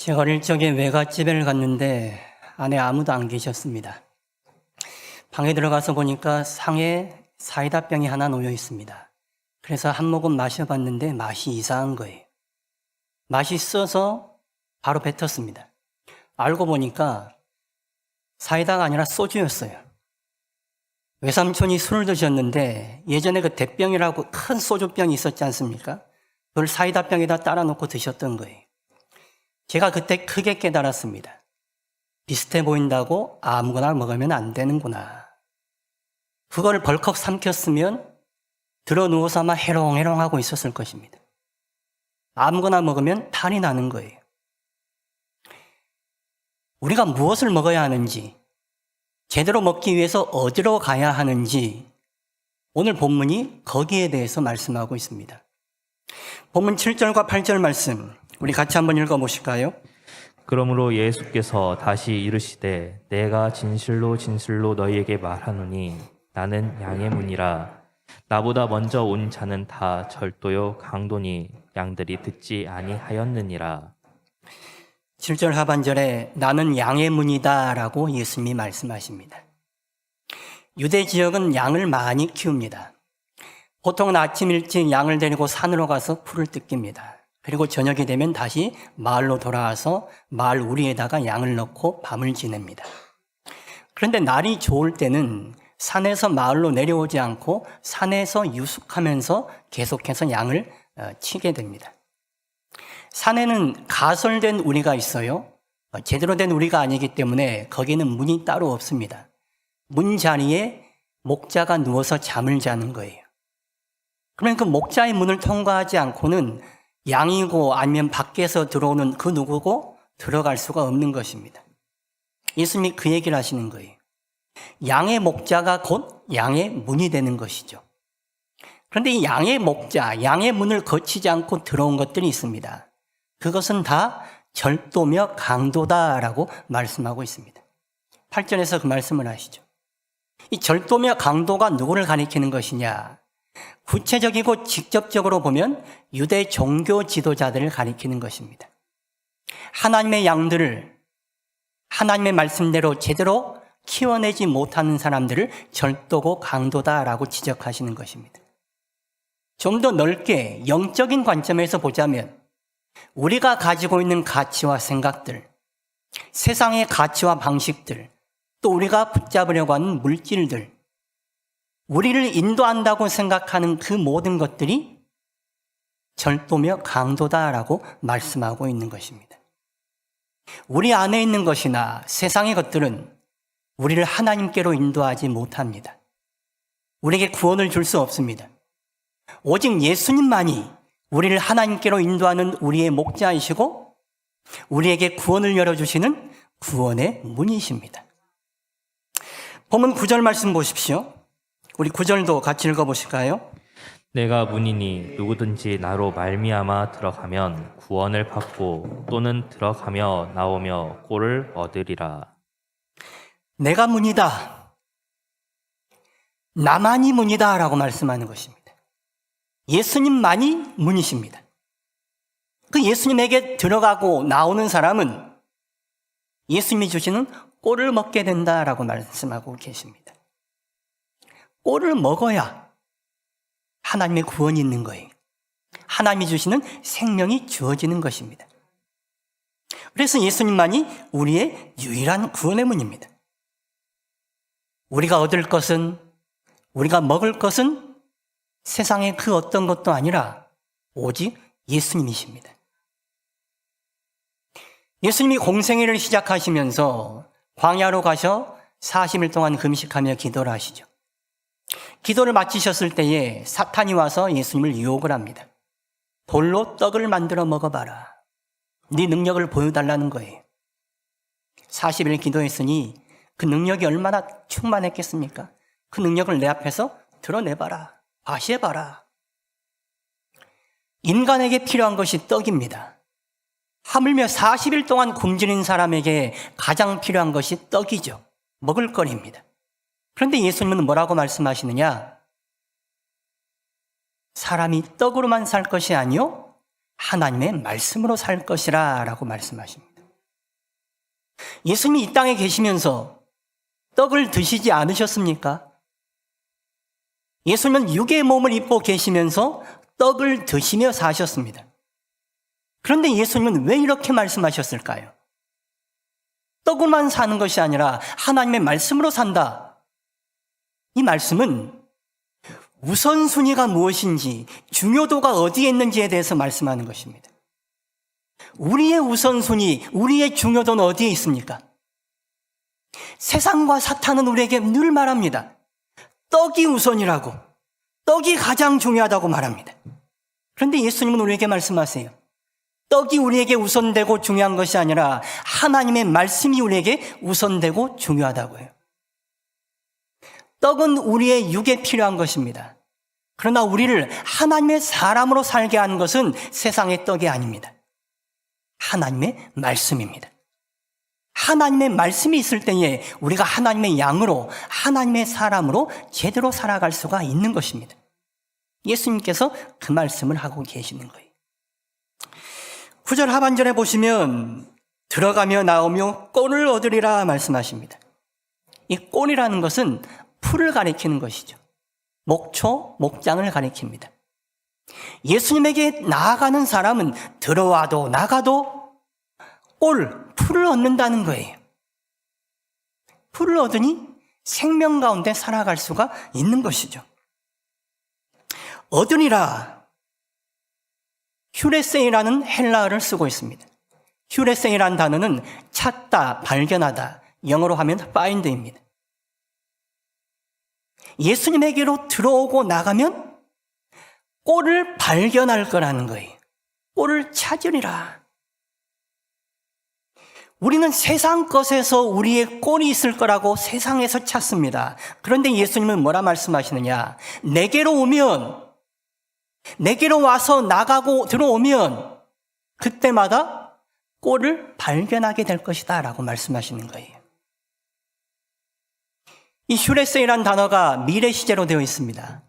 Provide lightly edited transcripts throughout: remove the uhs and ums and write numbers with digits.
제가 어릴 적에 외갓집에 갔는데 안에 아무도 안 계셨습니다. 방에 들어가서 보니까 상에 사이다병이 하나 놓여 있습니다. 그래서 한 모금 마셔봤는데 맛이 이상한 거예요. 맛있어서 바로 뱉었습니다. 알고 보니까 사이다가 아니라 소주였어요. 외삼촌이 술을 드셨는데 예전에 그 대병이라고 큰 소주병이 있었지 않습니까? 그걸 사이다병에다 따라 놓고 드셨던 거예요. 제가 그때 크게 깨달았습니다. 비슷해 보인다고 아무거나 먹으면 안 되는구나. 그걸 벌컥 삼켰으면 들어 누워서 아마 해롱해롱하고 있었을 것입니다. 아무거나 먹으면 탈이 나는 거예요. 우리가 무엇을 먹어야 하는지, 제대로 먹기 위해서 어디로 가야 하는지 오늘 본문이 거기에 대해서 말씀하고 있습니다. 본문 7절과 8절 말씀 우리 같이 한번 읽어보실까요? 그러므로 예수께서 다시 이르시되 내가 진실로 진실로 너희에게 말하노니 나는 양의 문이라. 나보다 먼저 온 자는 다 절도요 강도니 양들이 듣지 아니하였느니라. 7절 하반절에 나는 양의 문이다 라고 예수님이 말씀하십니다. 유대 지역은 양을 많이 키웁니다. 보통은 아침 일찍 양을 데리고 산으로 가서 풀을 뜯깁니다. 그리고 저녁이 되면 다시 마을로 돌아와서 마을 우리에다가 양을 넣고 밤을 지냅니다. 그런데 날이 좋을 때는 산에서 마을로 내려오지 않고 산에서 유숙하면서 계속해서 양을 치게 됩니다. 산에는 가설된 우리가 있어요. 제대로 된 우리가 아니기 때문에 거기는 문이 따로 없습니다. 문 자리에 목자가 누워서 잠을 자는 거예요. 그러면 그 목자의 문을 통과하지 않고는 양이고 아니면 밖에서 들어오는 그 누구고 들어갈 수가 없는 것입니다. 예수님이 그 얘기를 하시는 거예요. 양의 목자가 곧 양의 문이 되는 것이죠. 그런데 이 양의 목자, 양의 문을 거치지 않고 들어온 것들이 있습니다. 그것은 다 절도며 강도다라고 말씀하고 있습니다. 8절에서 그 말씀을 하시죠. 이 절도며 강도가 누구를 가리키는 것이냐? 구체적이고 직접적으로 보면 유대 종교 지도자들을 가리키는 것입니다. 하나님의 양들을 하나님의 말씀대로 제대로 키워내지 못하는 사람들을 절도고 강도다라고 지적하시는 것입니다. 좀 더 넓게 영적인 관점에서 보자면 우리가 가지고 있는 가치와 생각들, 세상의 가치와 방식들, 또 우리가 붙잡으려고 하는 물질들, 우리를 인도한다고 생각하는 그 모든 것들이 절도며 강도다라고 말씀하고 있는 것입니다. 우리 안에 있는 것이나 세상의 것들은 우리를 하나님께로 인도하지 못합니다. 우리에게 구원을 줄 수 없습니다. 오직 예수님만이 우리를 하나님께로 인도하는 우리의 목자이시고 우리에게 구원을 열어주시는 구원의 문이십니다. 본문 9절 말씀 보십시오. 우리 9절도 같이 읽어보실까요? 내가 문이니 누구든지 나로 말미암아 들어가면 구원을 받고 또는 들어가며 나오며 꼴을 얻으리라. 내가 문이다. 나만이 문이다 라고 말씀하는 것입니다. 예수님만이 문이십니다. 그 예수님에게 들어가고 나오는 사람은 예수님이 주시는 꼴을 먹게 된다라고 말씀하고 계십니다. 꼴을 먹어야 하나님의 구원이 있는 거예요. 하나님이 주시는 생명이 주어지는 것입니다. 그래서 예수님만이 우리의 유일한 구원의 문입니다. 우리가 얻을 것은, 우리가 먹을 것은 세상의 그 어떤 것도 아니라 오직 예수님이십니다. 예수님이 공생애를 시작하시면서 광야로 가셔 40일 동안 금식하며 기도를 하시죠. 기도를 마치셨을 때에 사탄이 와서 예수님을 유혹을 합니다. 돌로 떡을 만들어 먹어봐라. 네 능력을 보여달라는 거예요. 40일 기도했으니 그 능력이 얼마나 충만했겠습니까? 그 능력을 내 앞에서 드러내봐라. 과시해봐라. 인간에게 필요한 것이 떡입니다. 하물며 40일 동안 굶주린 사람에게 가장 필요한 것이 떡이죠. 먹을 거리입니다. 그런데 예수님은 뭐라고 말씀하시느냐? 사람이 떡으로만 살 것이 아니요 하나님의 말씀으로 살 것이라 라고 말씀하십니다. 예수님이 이 땅에 계시면서 떡을 드시지 않으셨습니까? 예수님은 육의 몸을 입고 계시면서 떡을 드시며 사셨습니다. 그런데 예수님은 왜 이렇게 말씀하셨을까요? 떡으로만 사는 것이 아니라 하나님의 말씀으로 산다. 이 말씀은 우선순위가 무엇인지, 중요도가 어디에 있는지에 대해서 말씀하는 것입니다. 우리의 우선순위, 우리의 중요도는 어디에 있습니까? 세상과 사탄은 우리에게 늘 말합니다. 떡이 우선이라고, 떡이 가장 중요하다고 말합니다. 그런데 예수님은 우리에게 말씀하세요. 떡이 우리에게 우선되고 중요한 것이 아니라 하나님의 말씀이 우리에게 우선되고 중요하다고요. 떡은 우리의 육에 필요한 것입니다. 그러나 우리를 하나님의 사람으로 살게 하는 것은 세상의 떡이 아닙니다. 하나님의 말씀입니다. 하나님의 말씀이 있을 때에 우리가 하나님의 양으로, 하나님의 사람으로 제대로 살아갈 수가 있는 것입니다. 예수님께서 그 말씀을 하고 계시는 거예요. 9절 하반절에 보시면 들어가며 나오며 꼴을 얻으리라 말씀하십니다. 이 꼴이라는 것은 풀을 가리키는 것이죠. 목초, 목장을 가리킵니다. 예수님에게 나아가는 사람은 들어와도 나가도 풀을 얻는다는 거예요. 풀을 얻으니 생명 가운데 살아갈 수가 있는 것이죠. 얻으리라, 휴레세이라는 헬라어를 쓰고 있습니다. 휴레세이라는 단어는 찾다, 발견하다, 영어로 하면 find입니다. 예수님에게로 들어오고 나가면 꼴을 발견할 거라는 거예요. 꼴을 찾으리라. 우리는 세상 것에서 우리의 꼴이 있을 거라고 세상에서 찾습니다. 그런데 예수님은 뭐라 말씀하시느냐? 내게로 와서 나가고 들어오면 그때마다 꼴을 발견하게 될 것이다 라고 말씀하시는 거예요. 이 휴레세이라는 단어가 미래 시제로 되어 있습니다.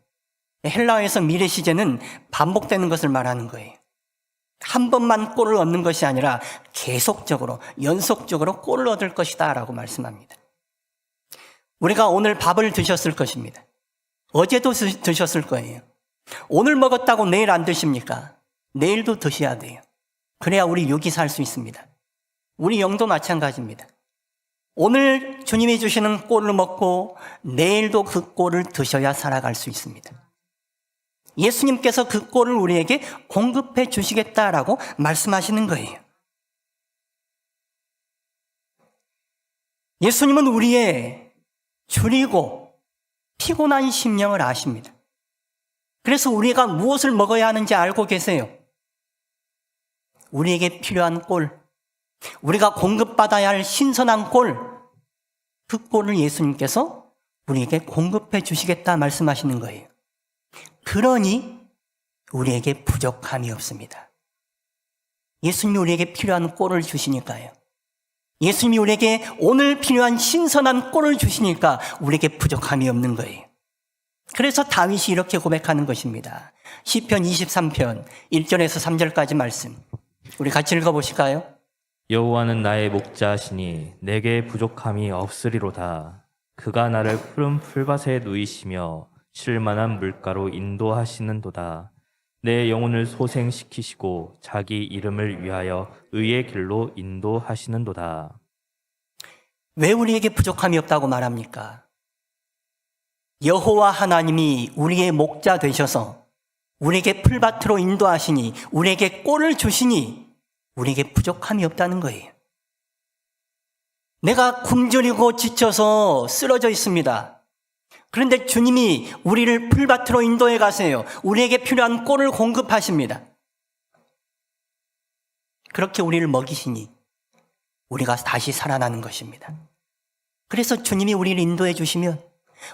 헬라어에서 미래 시제는 반복되는 것을 말하는 거예요. 한 번만 꼴을 얻는 것이 아니라 계속적으로, 연속적으로 꼴을 얻을 것이다 라고 말씀합니다. 우리가 오늘 밥을 드셨을 것입니다. 어제도 드셨을 거예요. 오늘 먹었다고 내일 안 드십니까? 내일도 드셔야 돼요. 그래야 우리 육이 살 수 있습니다. 우리 영도 마찬가지입니다. 오늘 주님이 주시는 꼴을 먹고 내일도 그 꼴을 드셔야 살아갈 수 있습니다. 예수님께서 그 꼴을 우리에게 공급해 주시겠다라고 말씀하시는 거예요. 예수님은 우리의 주리고 피곤한 심령을 아십니다. 그래서 우리가 무엇을 먹어야 하는지 알고 계세요. 우리에게 필요한 꼴, 우리가 공급받아야 할 신선한 꼴, 그 꼴을 예수님께서 우리에게 공급해 주시겠다 말씀하시는 거예요. 그러니 우리에게 부족함이 없습니다. 예수님이 우리에게 필요한 꼴을 주시니까요. 예수님이 우리에게 오늘 필요한 신선한 꼴을 주시니까 우리에게 부족함이 없는 거예요. 그래서 다윗이 이렇게 고백하는 것입니다. 시편 23편 1절에서 3절까지 말씀. 우리 같이 읽어보실까요? 여호와는 나의 목자시니 내게 부족함이 없으리로다. 그가 나를 푸른 풀밭에 누이시며 쉴만한 물가로 인도하시는도다. 내 영혼을 소생시키시고 자기 이름을 위하여 의의 길로 인도하시는도다. 왜 우리에게 부족함이 없다고 말합니까? 여호와 하나님이 우리의 목자 되셔서 우리에게 풀밭으로 인도하시니, 우리에게 꼴을 주시니 우리에게 부족함이 없다는 거예요. 내가 굶주리고 지쳐서 쓰러져 있습니다. 그런데 주님이 우리를 풀밭으로 인도해 가세요. 우리에게 필요한 꼴을 공급하십니다. 그렇게 우리를 먹이시니 우리가 다시 살아나는 것입니다. 그래서 주님이 우리를 인도해 주시면,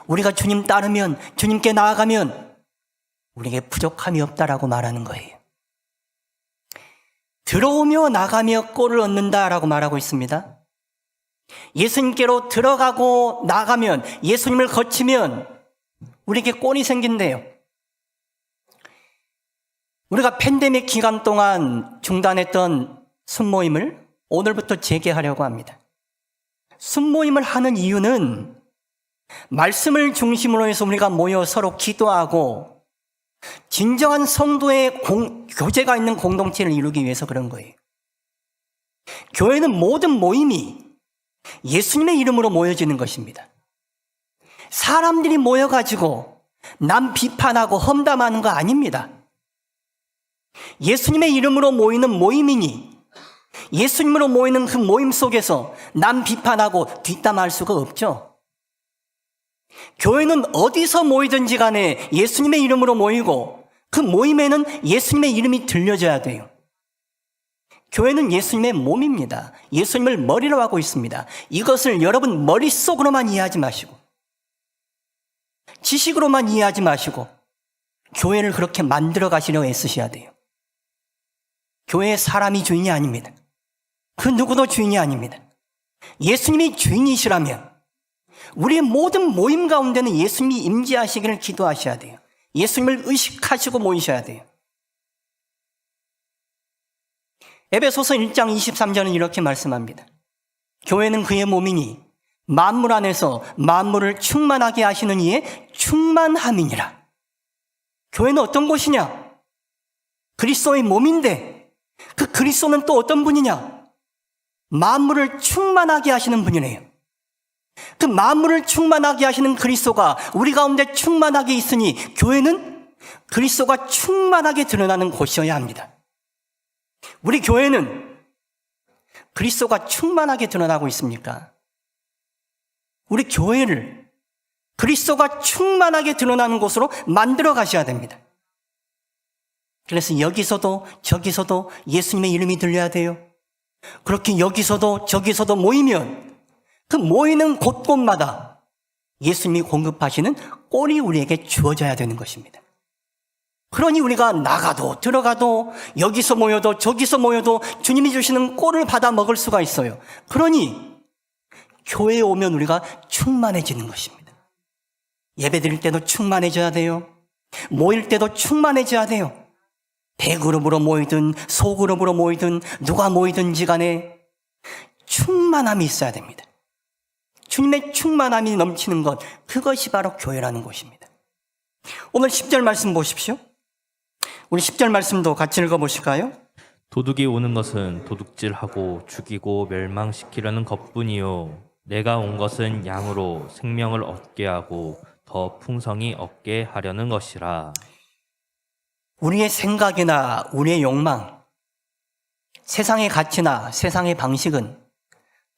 우리가 주님 따르면, 주님께 나아가면 우리에게 부족함이 없다라고 말하는 거예요. 들어오며 나가며 꼴을 얻는다라고 말하고 있습니다. 예수님께로 들어가고 나가면, 예수님을 거치면 우리에게 꼴이 생긴대요. 우리가 팬데믹 기간 동안 중단했던 순모임을 오늘부터 재개하려고 합니다. 순모임을 하는 이유는 말씀을 중심으로 해서 우리가 모여 서로 기도하고 진정한 성도의 교제가 있는 공동체를 이루기 위해서 그런 거예요. 교회는 모든 모임이 예수님의 이름으로 모여지는 것입니다. 사람들이 모여가지고 남 비판하고 험담하는 거 아닙니다. 예수님의 이름으로 모이는 모임이니 예수님으로 모이는 그 모임 속에서 남 비판하고 뒷담할 수가 없죠. 교회는 어디서 모이든지 간에 예수님의 이름으로 모이고 그 모임에는 예수님의 이름이 들려져야 돼요. 교회는 예수님의 몸입니다. 예수님을 머리로 하고 있습니다. 이것을 여러분 머릿속으로만 이해하지 마시고 지식으로만 이해하지 마시고 교회를 그렇게 만들어 가시려 애쓰셔야 돼요. 교회의 사람이 주인이 아닙니다. 그 누구도 주인이 아닙니다. 예수님이 주인이시라면 우리의 모든 모임 가운데는 예수님이 임재하시기를 기도하셔야 돼요. 예수님을 의식하시고 모이셔야 돼요. 에베소서 1장 23절은 이렇게 말씀합니다. 교회는 그의 몸이니 만물 안에서 만물을 충만하게 하시는 이의 충만함이니라. 교회는 어떤 곳이냐? 그리스도의 몸인데 그 그리스도는 또 어떤 분이냐? 만물을 충만하게 하시는 분이래요. 그 만물을 충만하게 하시는 그리스도가 우리 가운데 충만하게 있으니 교회는 그리스도가 충만하게 드러나는 곳이어야 합니다. 우리 교회는 그리스도가 충만하게 드러나고 있습니까? 우리 교회를 그리스도가 충만하게 드러나는 곳으로 만들어 가셔야 됩니다. 그래서 여기서도 저기서도 예수님의 이름이 들려야 돼요. 그렇게 여기서도 저기서도 모이면 그 모이는 곳곳마다 예수님이 공급하시는 꼴이 우리에게 주어져야 되는 것입니다. 그러니 우리가 나가도 들어가도 여기서 모여도 저기서 모여도 주님이 주시는 꼴을 받아 먹을 수가 있어요. 그러니 교회에 오면 우리가 충만해지는 것입니다. 예배 드릴 때도 충만해져야 돼요. 모일 때도 충만해져야 돼요. 대그룹으로 모이든 소그룹으로 모이든 누가 모이든지 간에 충만함이 있어야 됩니다. 주님의 충만함이 넘치는 것, 그것이 바로 교회라는 것입니다. 오늘 10절 말씀 보십시오. 우리 10절 말씀도 같이 읽어보실까요? 도둑이 오는 것은 도둑질하고 죽이고 멸망시키려는 것뿐이요 내가 온 것은 양으로 생명을 얻게 하고 더 풍성히 얻게 하려는 것이라. 우리의 생각이나 우리의 욕망, 세상의 가치나 세상의 방식은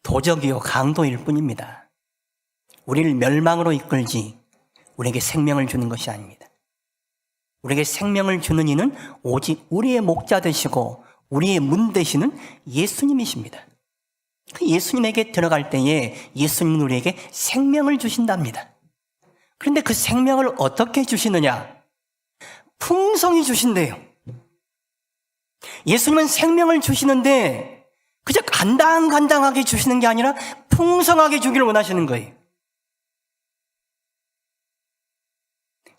도적이요 강도일 뿐입니다. 우리를 멸망으로 이끌지 우리에게 생명을 주는 것이 아닙니다. 우리에게 생명을 주는 이는 오직 우리의 목자 되시고 우리의 문 되시는 예수님이십니다. 그 예수님에게 들어갈 때에 예수님은 우리에게 생명을 주신답니다. 그런데 그 생명을 어떻게 주시느냐? 풍성히 주신대요. 예수님은 생명을 주시는데 그저 간당간당하게 주시는 게 아니라 풍성하게 주기를 원하시는 거예요.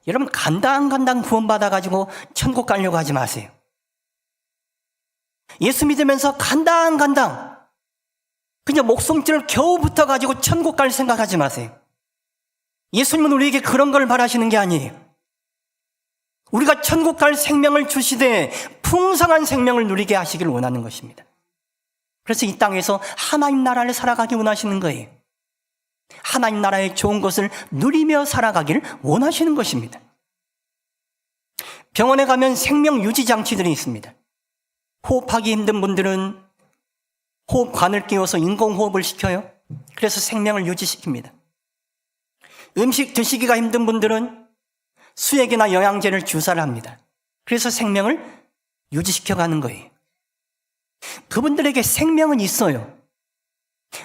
여러분, 간당간당 구원받아가지고 천국 가려고 하지 마세요. 예수 믿으면서 간당간당 그냥 목숨줄을 겨우 붙어가지고 천국 갈 생각하지 마세요. 예수님은 우리에게 그런 걸 바라시는 게 아니에요. 우리가 천국 갈 생명을 주시되 풍성한 생명을 누리게 하시길 원하는 것입니다. 그래서 이 땅에서 하나님 나라를 살아가기 원하시는 거예요. 하나님 나라의 좋은 것을 누리며 살아가기를 원하시는 것입니다. 병원에 가면 생명 유지 장치들이 있습니다. 호흡하기 힘든 분들은 호흡관을 끼워서 인공호흡을 시켜요. 그래서 생명을 유지시킵니다. 음식 드시기가 힘든 분들은 수액이나 영양제를 주사를 합니다. 그래서 생명을 유지시켜가는 거예요. 그분들에게 생명은 있어요.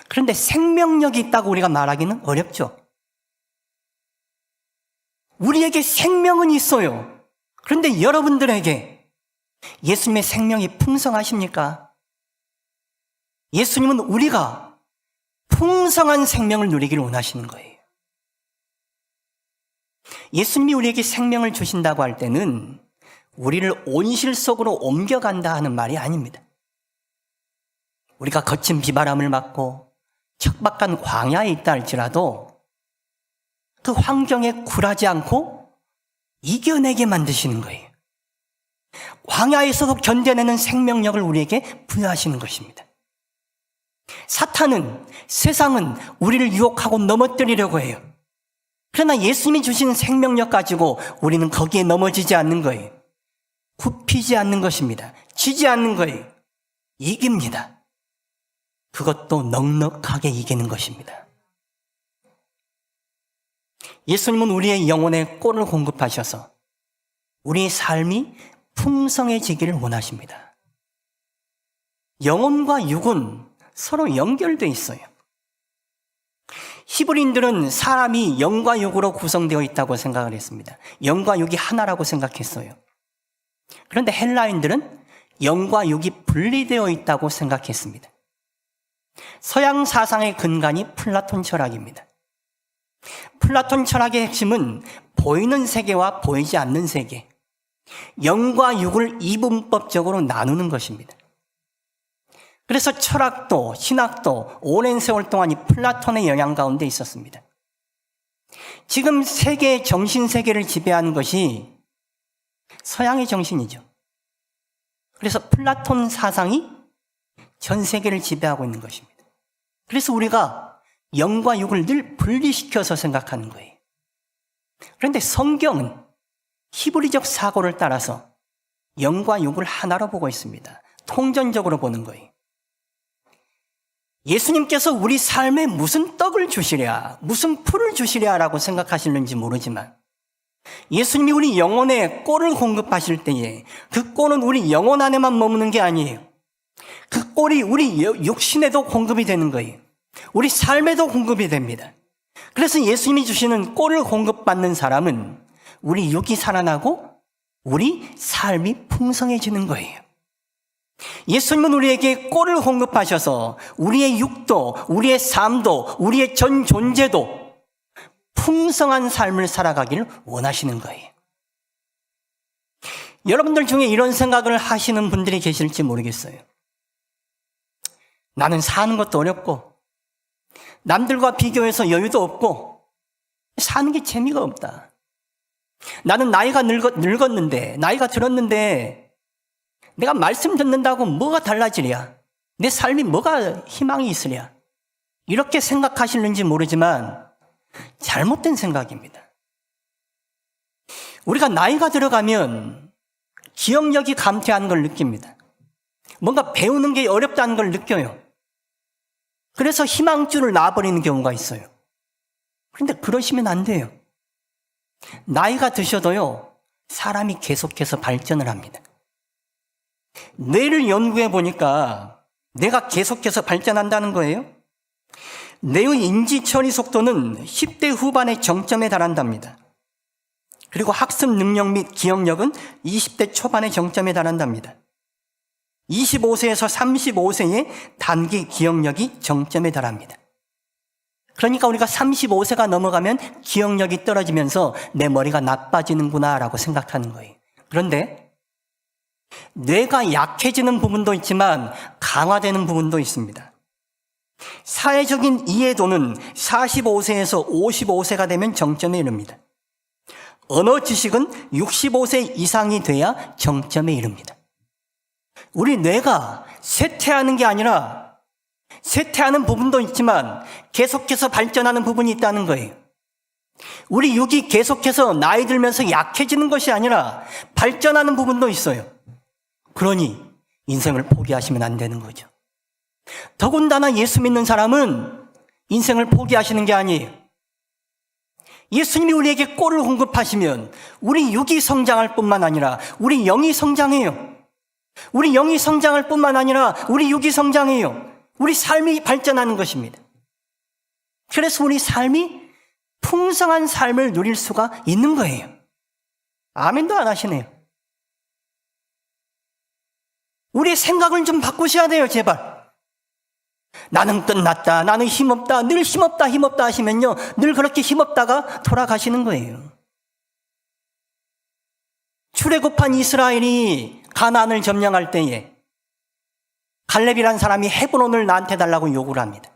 그런데 생명력이 있다고 우리가 말하기는 어렵죠. 우리에게 생명은 있어요. 그런데 여러분들에게 예수님의 생명이 풍성하십니까? 예수님은 우리가 풍성한 생명을 누리기를 원하시는 거예요. 예수님이 우리에게 생명을 주신다고 할 때는 우리를 온실 속으로 옮겨간다 하는 말이 아닙니다. 우리가 거친 비바람을 맞고 척박한 광야에 있다 할지라도 그 환경에 굴하지 않고 이겨내게 만드시는 거예요. 광야에서도 견뎌내는 생명력을 우리에게 부여하시는 것입니다. 사탄은, 세상은 우리를 유혹하고 넘어뜨리려고 해요. 그러나 예수님이 주시는 생명력 가지고 우리는 거기에 넘어지지 않는 거예요. 굽히지 않는 것입니다. 지지 않는 거예요. 이깁니다. 그것도 넉넉하게 이기는 것입니다. 예수님은 우리의 영혼에 꼴을 공급하셔서 우리의 삶이 풍성해지기를 원하십니다. 영혼과 육은 서로 연결되어 있어요. 히브리인들은 사람이 영과 육으로 구성되어 있다고 생각을 했습니다. 영과 육이 하나라고 생각했어요. 그런데 헬라인들은 영과 육이 분리되어 있다고 생각했습니다. 서양 사상의 근간이 플라톤 철학입니다. 플라톤 철학의 핵심은 보이는 세계와 보이지 않는 세계, 영과 육을 이분법적으로 나누는 것입니다. 그래서 철학도 신학도 오랜 세월 동안 이 플라톤의 영향 가운데 있었습니다. 지금 세계의 정신세계를 지배하는 것이 서양의 정신이죠. 그래서 플라톤 사상이 전 세계를 지배하고 있는 것입니다. 그래서 우리가 영과 육을 늘 분리시켜서 생각하는 거예요. 그런데 성경은 히브리적 사고를 따라서 영과 육을 하나로 보고 있습니다. 통전적으로 보는 거예요. 예수님께서 우리 삶에 무슨 떡을 주시랴, 무슨 풀을 주시랴라고 생각하시는지 모르지만 예수님이 우리 영혼에 꼴을 공급하실 때에 그 꼴은 우리 영혼 안에만 머무는 게 아니에요. 그 꼴이 우리 육신에도 공급이 되는 거예요. 우리 삶에도 공급이 됩니다. 그래서 예수님이 주시는 꼴을 공급받는 사람은 우리 육이 살아나고 우리 삶이 풍성해지는 거예요. 예수님은 우리에게 꼴을 공급하셔서 우리의 육도, 우리의 삶도, 우리의 전 존재도 풍성한 삶을 살아가기를 원하시는 거예요. 여러분들 중에 이런 생각을 하시는 분들이 계실지 모르겠어요. 나는 사는 것도 어렵고 남들과 비교해서 여유도 없고 사는 게 재미가 없다. 나는 나이가 늙었는데, 나이가 들었는데 내가 말씀 듣는다고 뭐가 달라지랴? 내 삶이 뭐가 희망이 있으랴? 이렇게 생각하시는지 모르지만 잘못된 생각입니다. 우리가 나이가 들어가면 기억력이 감퇴하는 걸 느낍니다. 뭔가 배우는 게 어렵다는 걸 느껴요. 그래서 희망줄을 놔버리는 경우가 있어요. 그런데 그러시면 안 돼요. 나이가 드셔도요, 사람이 계속해서 발전을 합니다. 뇌를 연구해 보니까 뇌가 계속해서 발전한다는 거예요. 뇌의 인지 처리 속도는 10대 후반의 정점에 달한답니다. 그리고 학습 능력 및 기억력은 20대 초반의 정점에 달한답니다. 25세에서 35세의 단기 기억력이 정점에 달합니다. 그러니까 우리가 35세가 넘어가면 기억력이 떨어지면서 내 머리가 나빠지는구나라고 생각하는 거예요. 그런데 뇌가 약해지는 부분도 있지만 강화되는 부분도 있습니다. 사회적인 이해도는 45세에서 55세가 되면 정점에 이릅니다. 언어 지식은 65세 이상이 돼야 정점에 이릅니다. 우리 뇌가 쇠퇴하는 게 아니라 쇠퇴하는 부분도 있지만 계속해서 발전하는 부분이 있다는 거예요. 우리 육이 계속해서 나이 들면서 약해지는 것이 아니라 발전하는 부분도 있어요. 그러니 인생을 포기하시면 안 되는 거죠. 더군다나 예수 믿는 사람은 인생을 포기하시는 게 아니에요. 예수님이 우리에게 꼴을 공급하시면 우리 육이 성장할 뿐만 아니라 우리 영이 성장해요. 우리 영이 성장할 뿐만 아니라 우리 육이 성장해요. 우리 삶이 발전하는 것입니다. 그래서 우리 삶이 풍성한 삶을 누릴 수가 있는 거예요. 아멘도 안 하시네요. 우리의 생각을 좀 바꾸셔야 돼요, 제발. 나는 끝났다, 나는 힘없다, 늘 힘없다 하시면요, 늘 그렇게 힘없다가 돌아가시는 거예요. 출애굽한 이스라엘이 가나안을 점령할 때에 갈렙이라는 사람이 헤브론을 나한테 달라고 요구를 합니다.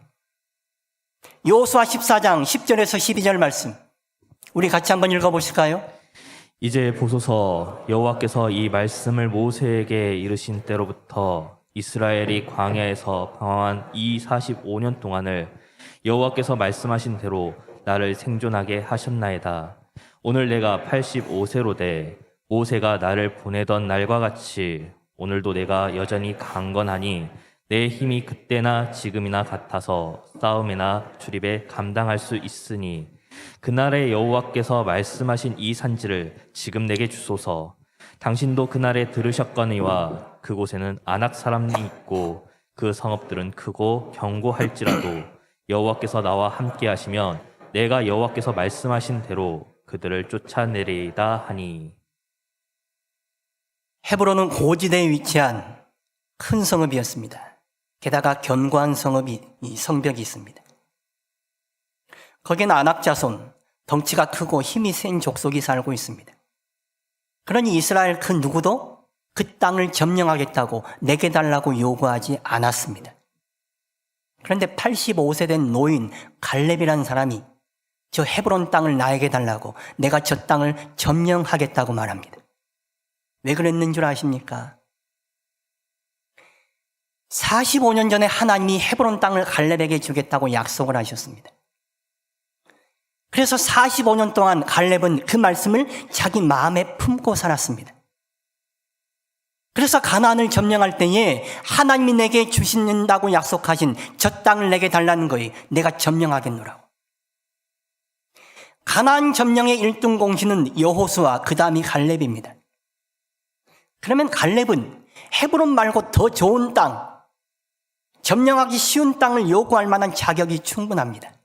여호수아 14장 10절에서 12절 말씀 우리 같이 한번 읽어보실까요? 이제 보소서, 여호와께서 이 말씀을 모세에게 이르신 때로부터 이스라엘이 광야에서 방황한 이 45년 동안을 여호와께서 말씀하신 대로 나를 생존하게 하셨나이다. 오늘 내가 85세로 돼 모세가 나를 보내던 날과 같이 오늘도 내가 여전히 강건하니 내 힘이 그때나 지금이나 같아서 싸움이나 출입에 감당할 수 있으니 그날에 여호와께서 말씀하신 이 산지를 지금 내게 주소서. 당신도 그날에 들으셨거니와 그곳에는 아낙 사람이 있고 그 성읍들은 크고 견고할지라도 여호와께서 나와 함께 하시면 내가 여호와께서 말씀하신 대로 그들을 쫓아내리이다 하니. 헤브론은 고지대에 위치한 큰 성읍이었습니다. 게다가 견고한 성벽이 있습니다. 거기는 아낙 자손, 덩치가 크고 힘이 센 족속이 살고 있습니다. 그러니 이스라엘 그 누구도 그 땅을 점령하겠다고 내게 달라고 요구하지 않았습니다. 그런데 85세 된 노인 갈렙이라는 사람이 저 헤브론 땅을 나에게 달라고 내가 저 땅을 점령하겠다고 말합니다. 왜 그랬는 줄 아십니까? 45년 전에 하나님이 헤브론 땅을 갈렙에게 주겠다고 약속을 하셨습니다. 그래서 45년 동안 갈렙은 그 말씀을 자기 마음에 품고 살았습니다. 그래서 가나안을 점령할 때에 하나님이 내게 주신다고 약속하신 저 땅을 내게 달라는 거예요. 내가 점령하겠노라고. 가나안 점령의 1등 공신은 여호수아, 그 다음이 갈렙입니다. 그러면 갈렙은 헤브론 말고 더 좋은 땅, 점령하기 쉬운 땅을 요구할 만한 자격이 충분합니다.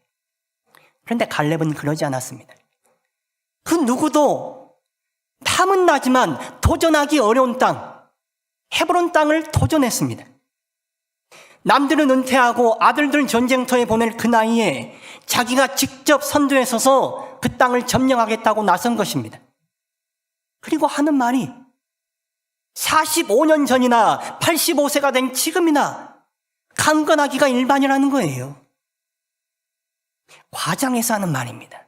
그런데 갈렙은 그러지 않았습니다. 그 누구도 탐은 나지만 도전하기 어려운 땅, 헤브론 땅을 도전했습니다. 남들은 은퇴하고 아들들 전쟁터에 보낼 그 나이에 자기가 직접 선두에 서서 그 땅을 점령하겠다고 나선 것입니다. 그리고 하는 말이 45년 전이나 85세가 된 지금이나 강건하기가 일반이라는 거예요. 과장해서 하는 말입니다.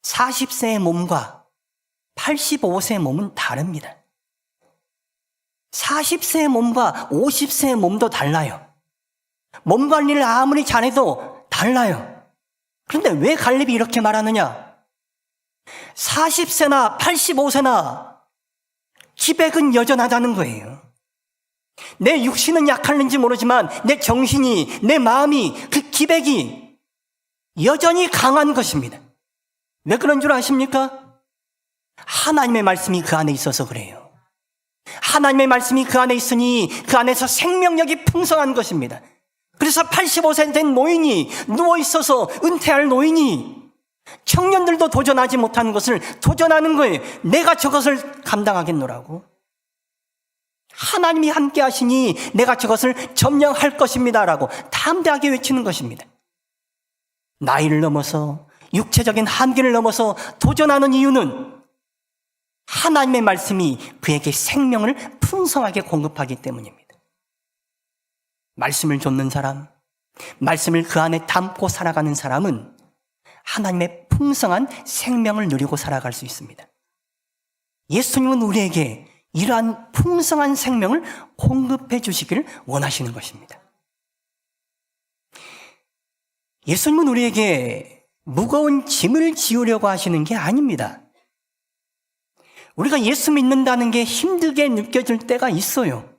40세의 몸과 85세의 몸은 다릅니다. 40세의 몸과 50세의 몸도 달라요. 몸 관리를 아무리 잘해도 달라요. 그런데 왜 갈렙이 이렇게 말하느냐? 40세나 85세나 기백은 여전하다는 거예요. 내 육신은 약할는지 모르지만 내 정신이, 내 마음이, 그 기백이 여전히 강한 것입니다. 왜 그런 줄 아십니까? 하나님의 말씀이 그 안에 있어서 그래요. 하나님의 말씀이 그 안에 있으니 그 안에서 생명력이 풍성한 것입니다. 그래서 85세 된 노인이 누워있어서 은퇴할 노인이 청년들도 도전하지 못하는 것을 도전하는 거예요. 내가 저것을 감당하겠노라고. 하나님이 함께 하시니 내가 저것을 점령할 것입니다라고 담대하게 외치는 것입니다. 나이를 넘어서 육체적인 한계를 넘어서 도전하는 이유는 하나님의 말씀이 그에게 생명을 풍성하게 공급하기 때문입니다. 말씀을 좇는 사람, 말씀을 그 안에 담고 살아가는 사람은 하나님의 풍성한 생명을 누리고 살아갈 수 있습니다. 예수님은 우리에게 이러한 풍성한 생명을 공급해 주시기를 원하시는 것입니다. 예수님은 우리에게 무거운 짐을 지우려고 하시는 게 아닙니다. 우리가 예수 믿는다는 게 힘들게 느껴질 때가 있어요.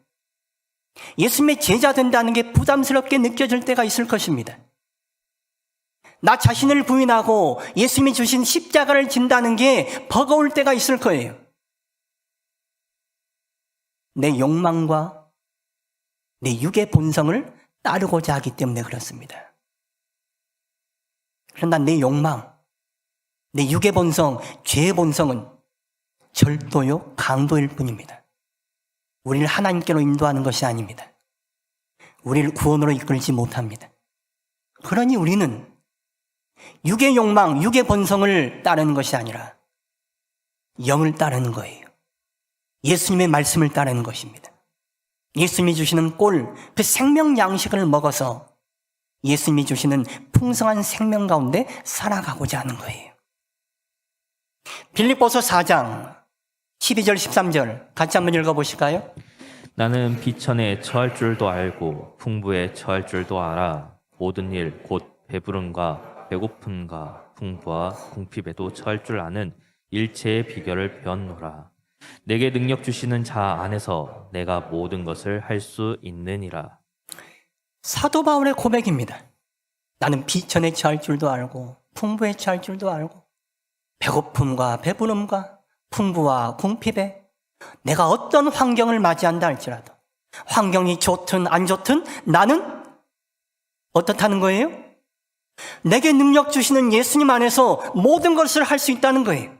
예수님의 제자 된다는 게 부담스럽게 느껴질 때가 있을 것입니다. 나 자신을 부인하고 예수님이 주신 십자가를 진다는 게 버거울 때가 있을 거예요. 내 욕망과 내 육의 본성을 따르고자 하기 때문에 그렇습니다. 그러나 내 욕망, 내 육의 본성, 죄의 본성은 절도요, 강도일 뿐입니다. 우리를 하나님께로 인도하는 것이 아닙니다. 우리를 구원으로 이끌지 못합니다. 그러니 우리는 육의 욕망, 육의 본성을 따르는 것이 아니라 영을 따르는 거예요. 예수님의 말씀을 따르는 것입니다. 예수님이 주시는 꼴, 그 생명 양식을 먹어서 예수님이 주시는 풍성한 생명 가운데 살아가고자 하는 거예요. 빌립보서 4장 12절 13절 같이 한번 읽어보실까요? 나는 비천에 처할 줄도 알고 풍부에 처할 줄도 알아. 모든 일 곧 배부름과 배고픔과 풍부와 궁핍에도 처할 줄 아는 일체의 비결을 배웠노라. 내게 능력 주시는 자 안에서 내가 모든 것을 할 수 있느니라. 사도 바울의 고백입니다. 나는 비천에 처할 줄도 알고 풍부에 처할 줄도 알고 배고픔과 배부름과 풍부와 궁핍에 내가 어떤 환경을 맞이한다 할지라도 환경이 좋든 안 좋든 나는 어떻다는 거예요? 내게 능력 주시는 예수님 안에서 모든 것을 할 수 있다는 거예요.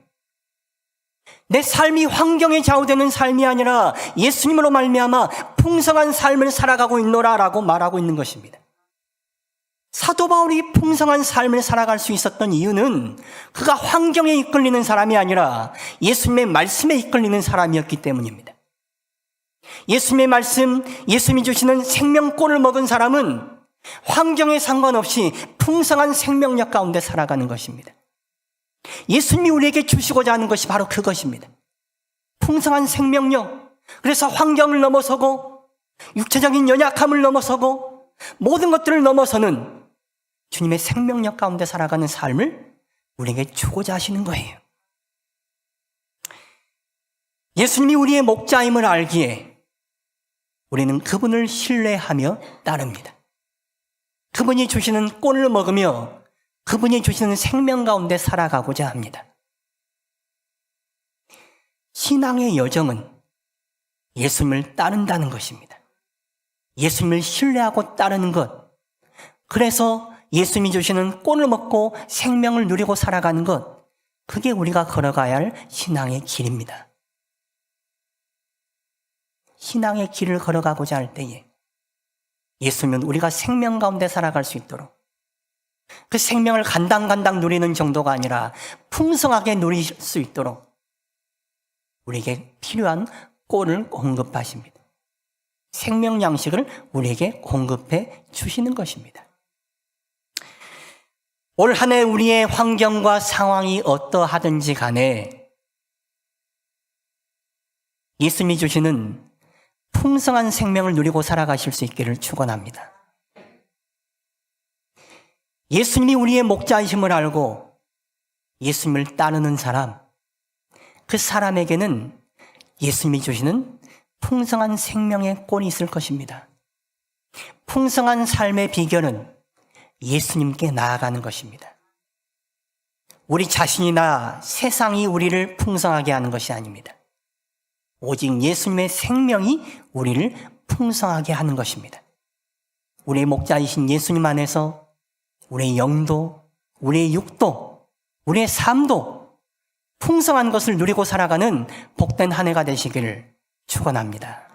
내 삶이 환경에 좌우되는 삶이 아니라 예수님으로 말미암아 풍성한 삶을 살아가고 있노라라고 말하고 있는 것입니다. 사도 바울이 풍성한 삶을 살아갈 수 있었던 이유는 그가 환경에 이끌리는 사람이 아니라 예수님의 말씀에 이끌리는 사람이었기 때문입니다. 예수님의 말씀, 예수님이 주시는 생명권을 먹은 사람은 환경에 상관없이 풍성한 생명력 가운데 살아가는 것입니다. 예수님이 우리에게 주시고자 하는 것이 바로 그것입니다. 풍성한 생명력. 그래서 환경을 넘어서고 육체적인 연약함을 넘어서고 모든 것들을 넘어서는 주님의 생명력 가운데 살아가는 삶을 우리에게 주고자 하시는 거예요. 예수님이 우리의 목자임을 알기에 우리는 그분을 신뢰하며 따릅니다. 그분이 주시는 꼴을 먹으며 그분이 주시는 생명 가운데 살아가고자 합니다. 신앙의 여정은 예수님을 따른다는 것입니다. 예수님을 신뢰하고 따르는 것. 그래서 예수님이 주시는 꼴을 먹고 생명을 누리고 살아가는 것. 그게 우리가 걸어가야 할 신앙의 길입니다. 신앙의 길을 걸어가고자 할 때에 예수님은 우리가 생명 가운데 살아갈 수 있도록 그 생명을 간당간당 누리는 정도가 아니라 풍성하게 누릴 수 있도록 우리에게 필요한 꼴을 공급하십니다. 생명 양식을 우리에게 공급해 주시는 것입니다. 올 한 해 우리의 환경과 상황이 어떠하든지 간에 예수님이 주시는 풍성한 생명을 누리고 살아가실 수 있기를 축원합니다. 예수님이 우리의 목자이심을 알고 예수님을 따르는 사람, 그 사람에게는 예수님이 주시는 풍성한 생명의 꼴이 있을 것입니다. 풍성한 삶의 비결은 예수님께 나아가는 것입니다. 우리 자신이나 세상이 우리를 풍성하게 하는 것이 아닙니다. 오직 예수님의 생명이 우리를 풍성하게 하는 것입니다. 우리의 목자이신 예수님 안에서 우리의 영도, 우리의 육도, 우리의 삶도 풍성한 것을 누리고 살아가는 복된 한 해가 되시기를 축원합니다.